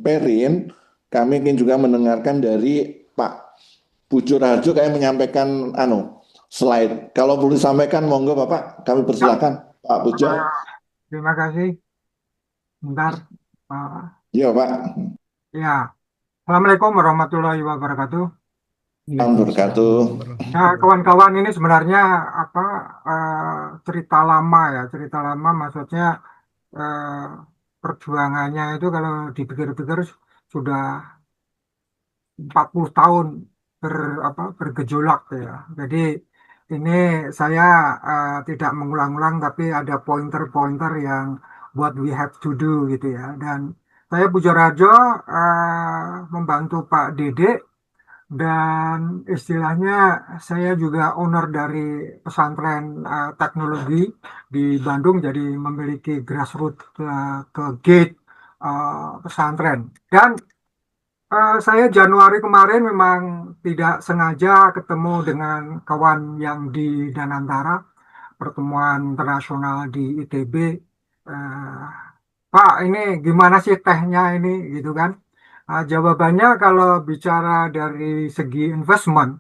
Perin, kami ingin juga mendengarkan dari Pak Pujo Raharjo kayak menyampaikan slide. Kalau perlu disampaikan, monggo Bapak, kami Ya, persilakan Pak Pujo. terima kasih. Bentar. Ah, Iya Pak. ya, Assalamualaikum warahmatullahi wabarakatuh. Wabarakatuh. Nah, kawan-kawan ini sebenarnya apa cerita lama ya, cerita lama maksudnya eh, perjuangannya itu kalau dipikir-pikir sudah 40 tahun bergejolak ya. Jadi ini saya tidak mengulang-ulang tapi ada pointer-pointer yang buat we have to do gitu ya. Dan saya Pujo Rajo membantu Pak Dede dan istilahnya saya juga owner dari pesantren teknologi di Bandung jadi memiliki grassroots ke gate pesantren. Dan saya Januari kemarin memang tidak sengaja ketemu dengan kawan yang di Danantara, pertemuan internasional di ITB. Eh, Pak, ini gimana sih tehnya ini, gitu kan? Jawabannya kalau bicara dari segi investment,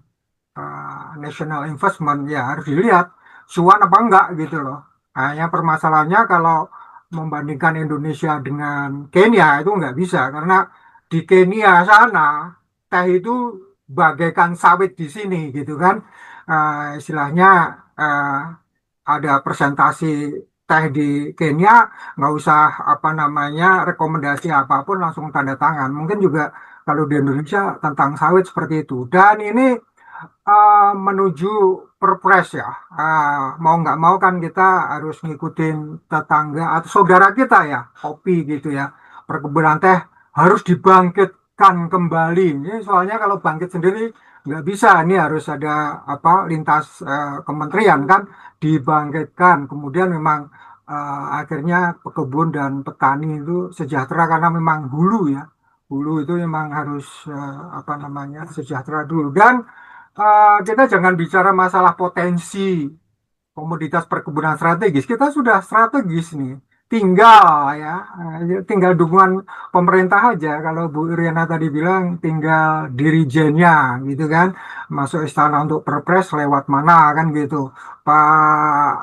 national investment, ya harus dilihat cuan apa enggak gitu loh. Hanya permasalahannya kalau membandingkan Indonesia dengan Kenya itu nggak bisa karena di Kenya sana teh itu bagaikan sawit di sini gitu kan. Istilahnya eh, ada presentasi teh di Kenya nggak usah apa namanya rekomendasi apapun langsung tanda tangan. Mungkin juga kalau di Indonesia tentang sawit seperti itu. Dan ini menuju perpres ya. Mau nggak mau kan kita harus ngikutin tetangga atau saudara kita ya, kopi gitu ya. Perkebunan teh harus dibangkitkan kembali. Ini soalnya kalau bangkit sendiri nggak bisa. Ini harus ada apa lintas kementerian kan dibangkitkan. Kemudian memang akhirnya pekebun dan petani itu sejahtera karena memang hulu ya. Hulu itu memang harus apa namanya sejahtera dulu dan kita jangan bicara masalah potensi komoditas perkebunan strategis. Kita sudah strategis nih. Tinggal ya, tinggal dukungan pemerintah aja. Kalau Bu Iriana tadi bilang tinggal dirijennya gitu kan. Masuk istana untuk perpres lewat mana kan gitu. Pak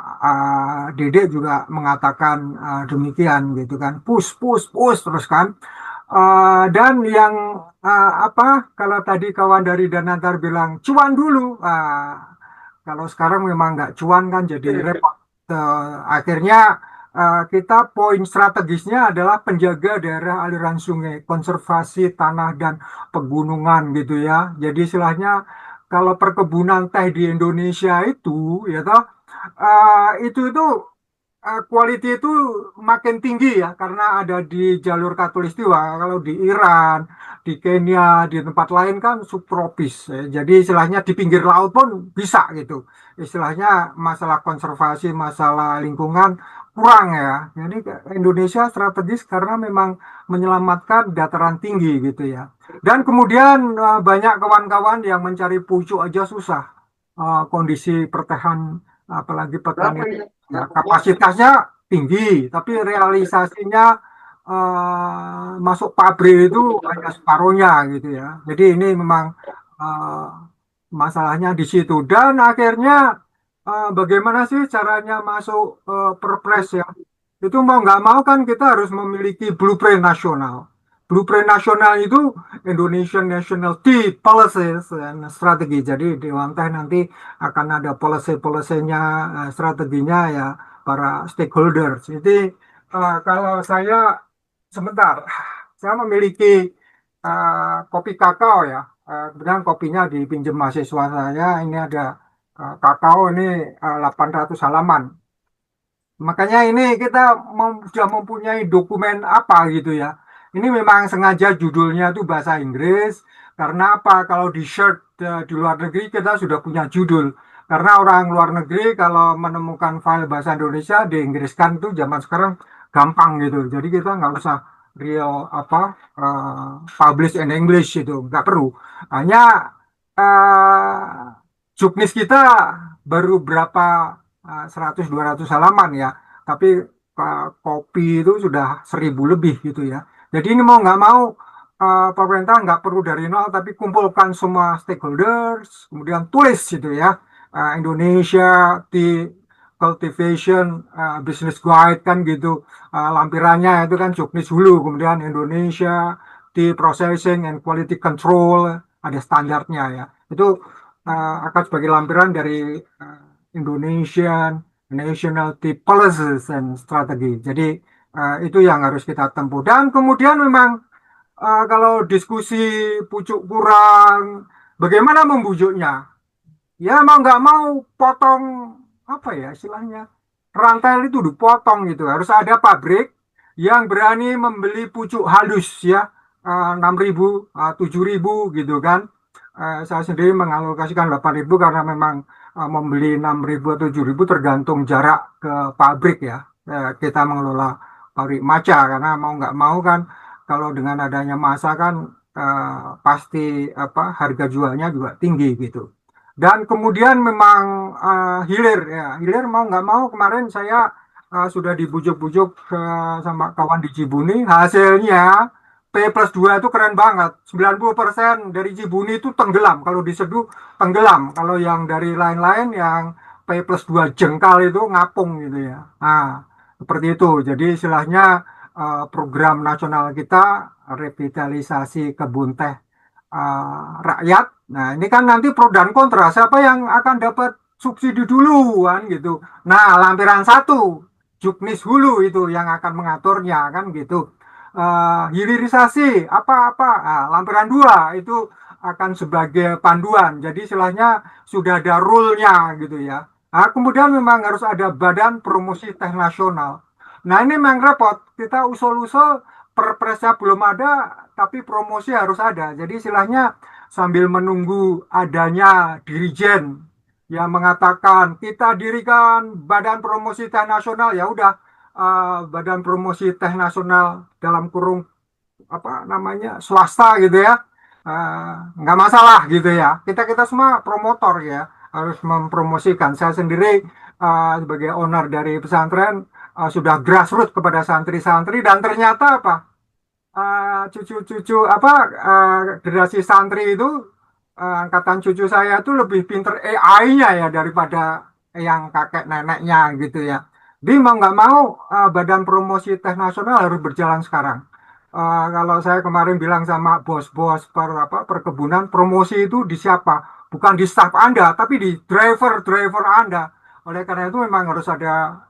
Dede juga mengatakan demikian gitu kan. Push, push, push terus kan. Dan yang apa kalau tadi kawan dari Danantar bilang cuan dulu, kalau sekarang memang nggak cuan kan jadi repot. Akhirnya kita poin strategisnya adalah penjaga daerah aliran sungai, konservasi tanah dan pegunungan gitu ya. Jadi istilahnya kalau perkebunan teh di Indonesia itu ya toh itu quality itu makin tinggi ya karena ada di jalur Katulistiwa. Kalau di Iran, di Kenya, di tempat lain kan subtropis. Jadi istilahnya di pinggir laut pun bisa gitu. Istilahnya masalah konservasi, masalah lingkungan kurang ya. Jadi Indonesia strategis karena memang menyelamatkan dataran tinggi gitu ya. Dan kemudian banyak kawan-kawan yang mencari pucuk aja susah. Kondisi pertahan apalagi petani ya, kapasitasnya tinggi, tapi realisasinya masuk pabrik itu hanya separuhnya gitu ya. Jadi ini memang eh, masalahnya di situ. Dan akhirnya bagaimana sih caranya masuk perpres ya? Itu mau nggak mau kan kita harus memiliki blueprint nasional. Blueprint nasional itu Indonesian National Tea Policies dan strategi. Jadi Dewan Teh nanti akan ada policy-policynya, strateginya ya para stakeholders. Jadi kalau saya sebentar, saya memiliki kopi kakao ya. Kebetulan kopinya dipinjam mahasiswa saya. Ini ada kakao ini 800 halaman. Makanya ini kita sudah mempunyai dokumen apa gitu ya. Ini memang sengaja judulnya itu bahasa Inggris. Karena apa? Kalau di shirt di luar negeri kita sudah punya judul. Karena orang luar negeri kalau menemukan file bahasa Indonesia diinggriskan itu zaman sekarang gampang gitu. Jadi kita nggak usah real apa publish in English itu nggak perlu. Hanya juknis kita baru berapa 100-200 halaman ya, tapi kopi itu sudah 1000 lebih gitu ya. Jadi ini mau nggak mau pemerintah nggak perlu dari nol, tapi kumpulkan semua stakeholders, kemudian tulis gitu ya, Indonesia di cultivation business guide kan gitu. Lampirannya itu kan juknis hulu, kemudian Indonesia di processing and quality control, ada standarnya ya. Itu akan sebagai lampiran dari Indonesian National Tea Policies and Strategy. Jadi itu yang harus kita tempuh. Dan kemudian memang kalau diskusi pucuk kurang, bagaimana membujuknya? Ya mau nggak mau potong apa ya istilahnya, rantai itu dipotong gitu. Harus ada pabrik yang berani membeli pucuk halus ya, 6.000, 7.000 gitu kan. Saya sendiri mengalokasikan 8.000 karena memang membeli 6.000 atau 7.000 tergantung jarak ke pabrik ya. Kita mengelola pabrik maca karena mau nggak mau kan kalau dengan adanya masa kan pasti apa harga jualnya juga tinggi gitu. Dan kemudian memang hilir ya, hilir mau nggak mau kemarin saya sudah dibujuk-bujuk sama kawan di Cibuni, hasilnya P plus 2 itu keren banget. 90% dari Cibuni itu tenggelam, kalau diseduh tenggelam. Kalau yang dari lain-lain yang P plus 2 jengkal itu ngapung gitu ya. Nah, seperti itu. Jadi istilahnya program nasional kita revitalisasi kebun teh rakyat. Nah, ini kan nanti pro dan kontra. Siapa yang akan dapat subsidi duluan gitu. Nah, lampiran satu, Juknis Hulu itu yang akan mengaturnya kan gitu. Hilirisasi apa-apa. Nah, lampiran dua itu akan sebagai panduan. Jadi istilahnya sudah ada rule-nya gitu ya. Nah, kemudian memang harus ada Badan Promosi Teh Nasional. Nah, ini memang repot. Kita usul-usul perpresnya belum ada, tapi promosi harus ada. Jadi istilahnya sambil menunggu adanya dirijen yang mengatakan kita dirikan Badan Promosi Teh Nasional, ya udah Badan Promosi Teh Nasional dalam kurung apa namanya swasta gitu ya. Nggak masalah gitu ya. Kita kita semua promotor ya harus mempromosikan. Saya sendiri sebagai owner dari pesantren sudah grassroots kepada santri-santri dan ternyata apa? Cucu-cucu apa generasi santri itu angkatan cucu saya itu lebih pinter AI-nya ya daripada yang kakek neneknya gitu ya. Jadi mau nggak mau Badan Promosi Teh Nasional harus berjalan sekarang. Kalau saya kemarin bilang sama bos-bos perkebunan, promosi itu di siapa? Bukan di staf Anda, tapi di driver-driver Anda. Oleh karena itu memang harus ada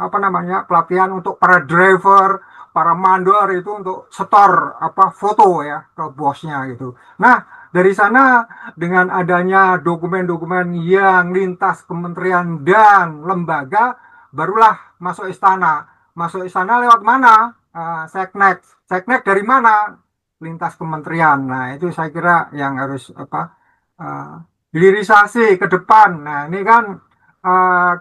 apa namanya pelatihan untuk para driver, para mandor itu untuk setor apa foto ya ke bosnya gitu. Nah, dari sana dengan adanya dokumen-dokumen yang lintas kementerian dan lembaga barulah masuk istana. Masuk istana lewat mana? Seknek. Seknek dari mana? Lintas kementerian. Nah, itu saya kira yang harus apa uh, hilirisasi ke depan. Nah, ini kan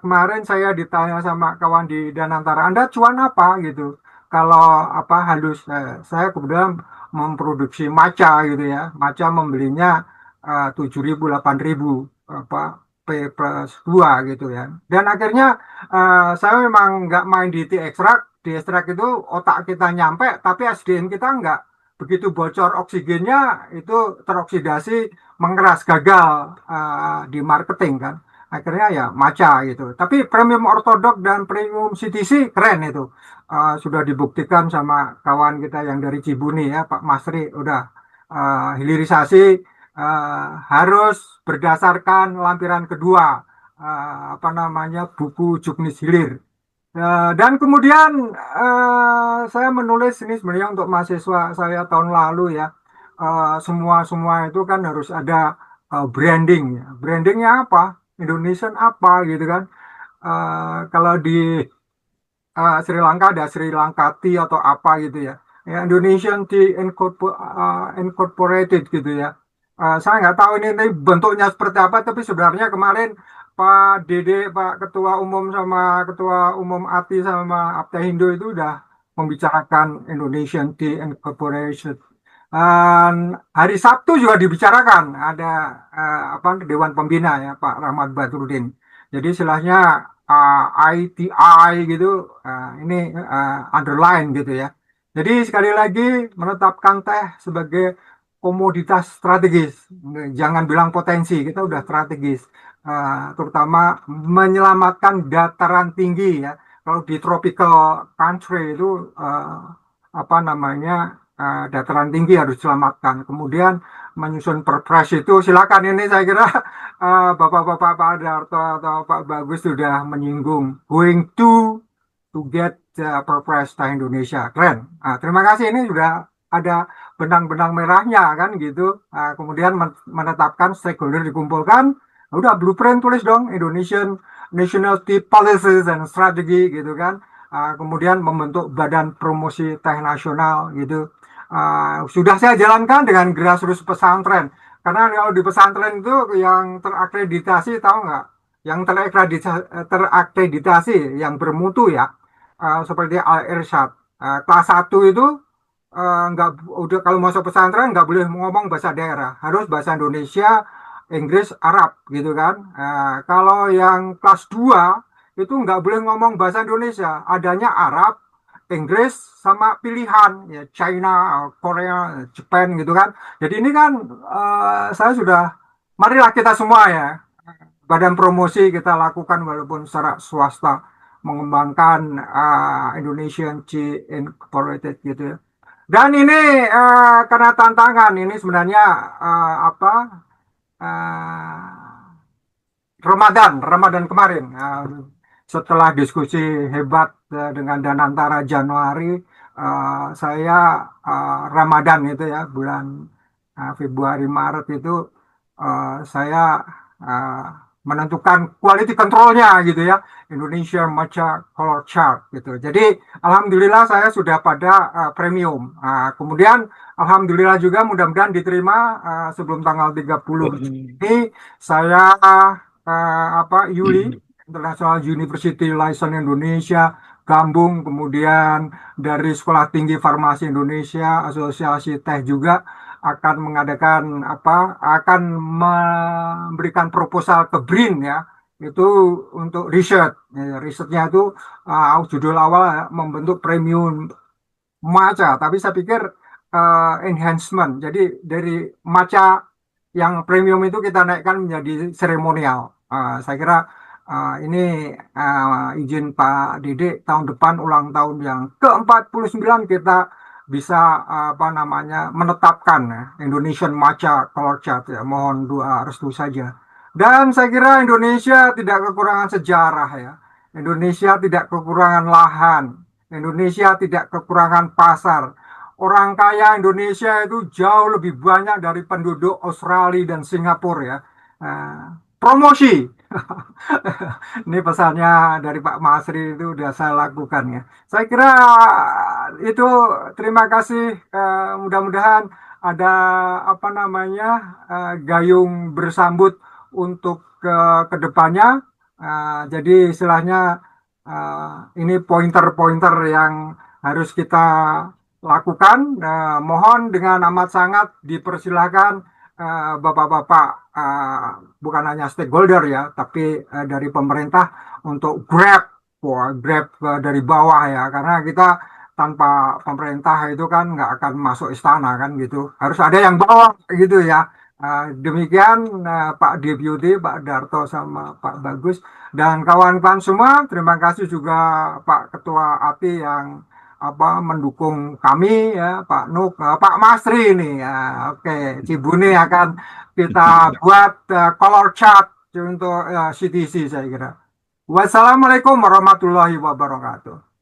kemarin saya ditanya sama kawan di Danantara, Anda cuan apa gitu? Kalau apa halus, saya kemudian memproduksi maca gitu ya. Maca membelinya 7.000 8.000 apa P plus 2 gitu ya. Dan akhirnya saya memang nggak main di tea ekstrak. Di ekstrak itu otak kita nyampe, tapi SDM kita nggak. Begitu bocor oksigennya itu teroksidasi, mengeras, gagal di marketing kan. Akhirnya ya maca gitu. Tapi premium ortodok dan premium CTC keren itu. Sudah dibuktikan sama kawan kita yang dari Cibuni ya, Pak Masri, udah hilirisasi harus berdasarkan lampiran kedua, apa namanya buku Juknis Hilir. Dan kemudian saya menulis ini sebenarnya untuk mahasiswa saya tahun lalu ya. Semua itu kan harus ada branding. Ya. Brandingnya apa? Indonesian apa gitu kan? Kalau di Sri Lanka ada Sri Lanka Tea atau apa gitu ya. Ya Indonesian Tea Incorporated gitu ya. Saya nggak tahu ini bentuknya seperti apa, tapi sebenarnya kemarin Pak Dede, Pak Ketua Umum sama Ketua Umum ATI sama Aptehindo itu udah membicarakan Indonesian Tea Incorporation. Dan hari Sabtu juga dibicarakan ada apa Dewan Pembina ya Pak Rahmat Badrudin. Jadi istilahnya ITI gitu, ini underline gitu ya. Jadi sekali lagi menetapkan teh sebagai komoditas strategis. Jangan bilang potensi, kita udah strategis. Terutama menyelamatkan dataran tinggi ya. Kalau di tropical country itu apa namanya dataran tinggi harus diselamatkan. Kemudian menyusun perpres itu silakan ini saya kira Bapak-bapak Pak Darto atau Pak Bagus sudah menyinggung going to get perpres Teh Indonesia. Keren. Terima kasih ini sudah ada benang-benang merahnya kan gitu. Kemudian menetapkan stakeholder dikumpulkan. Udah blueprint tulis dong Indonesian National Tea Policies and Strategy gitu kan. Kemudian membentuk badan promosi teh nasional gitu. Sudah saya jalankan dengan grassroots pesantren. Karena kalau di pesantren itu yang terakreditasi tahu nggak? Yang terakreditasi yang bermutu ya, seperti Al Irsyad. Kelas satu itu nggak udah kalau masuk pesantren nggak boleh ngomong bahasa daerah, harus bahasa Indonesia, Inggris, Arab gitu kan. Kalau yang kelas 2 itu nggak boleh ngomong bahasa Indonesia, adanya Arab, Inggris sama pilihan ya China, Korea, Jepang gitu kan. Jadi ini kan saya sudah marilah kita semua ya badan promosi kita lakukan walaupun secara swasta mengembangkan Indonesian Tea Incorporated gitu ya. Dan ini karena tantangan ini sebenarnya apa uh, Ramadan kemarin setelah diskusi hebat dengan Danantara Januari saya Ramadan itu ya bulan Februari Maret itu saya uh, menentukan quality controlnya gitu ya Indonesia Matcha Color Chart gitu. Jadi alhamdulillah saya sudah pada premium. Kemudian alhamdulillah juga mudah-mudahan diterima sebelum tanggal 30 ini saya Yuli International University License Indonesia gabung kemudian dari Sekolah Tinggi Farmasi Indonesia Asosiasi Teh juga akan mengadakan akan memberikan proposal ke BRIN ya itu untuk riset ya, risetnya itu judul awal membentuk premium matcha tapi saya pikir enhancement jadi dari matcha yang premium itu kita naikkan menjadi seremonial. Saya kira ini izin Pak Dede tahun depan ulang tahun yang ke-49 kita bisa apa namanya menetapkan ya, Indonesian Matcha Color Chart ya. Mohon doa restu saja. Dan saya kira Indonesia tidak kekurangan sejarah ya. Indonesia tidak kekurangan lahan. Indonesia tidak kekurangan pasar. Orang kaya Indonesia itu jauh lebih banyak dari penduduk Australia dan Singapura ya. Promosi. Ini pesannya dari Pak Masri itu sudah saya lakukan ya. Saya kira itu terima kasih. Mudah-mudahan ada apa namanya gayung bersambut untuk ke depannya. Jadi istilahnya ini pointer-pointer yang harus kita lakukan. Mohon dengan amat sangat dipersilakan bapak-bapak bukan hanya stakeholder ya, tapi dari pemerintah untuk grab dari bawah ya, karena kita tanpa pemerintah itu kan nggak akan masuk istana kan gitu, harus ada yang bawah gitu ya. Demikian Pak Deputi, Pak Darto sama Pak Bagus dan kawan-kawan semua. Terima kasih juga Pak Ketua API yang mendukung kami ya Pak Nuk, Pak Masri ini ya. Oke, Cibuni akan kita buat color chart untuk CTC saya kira. Wassalamualaikum warahmatullahi wabarakatuh.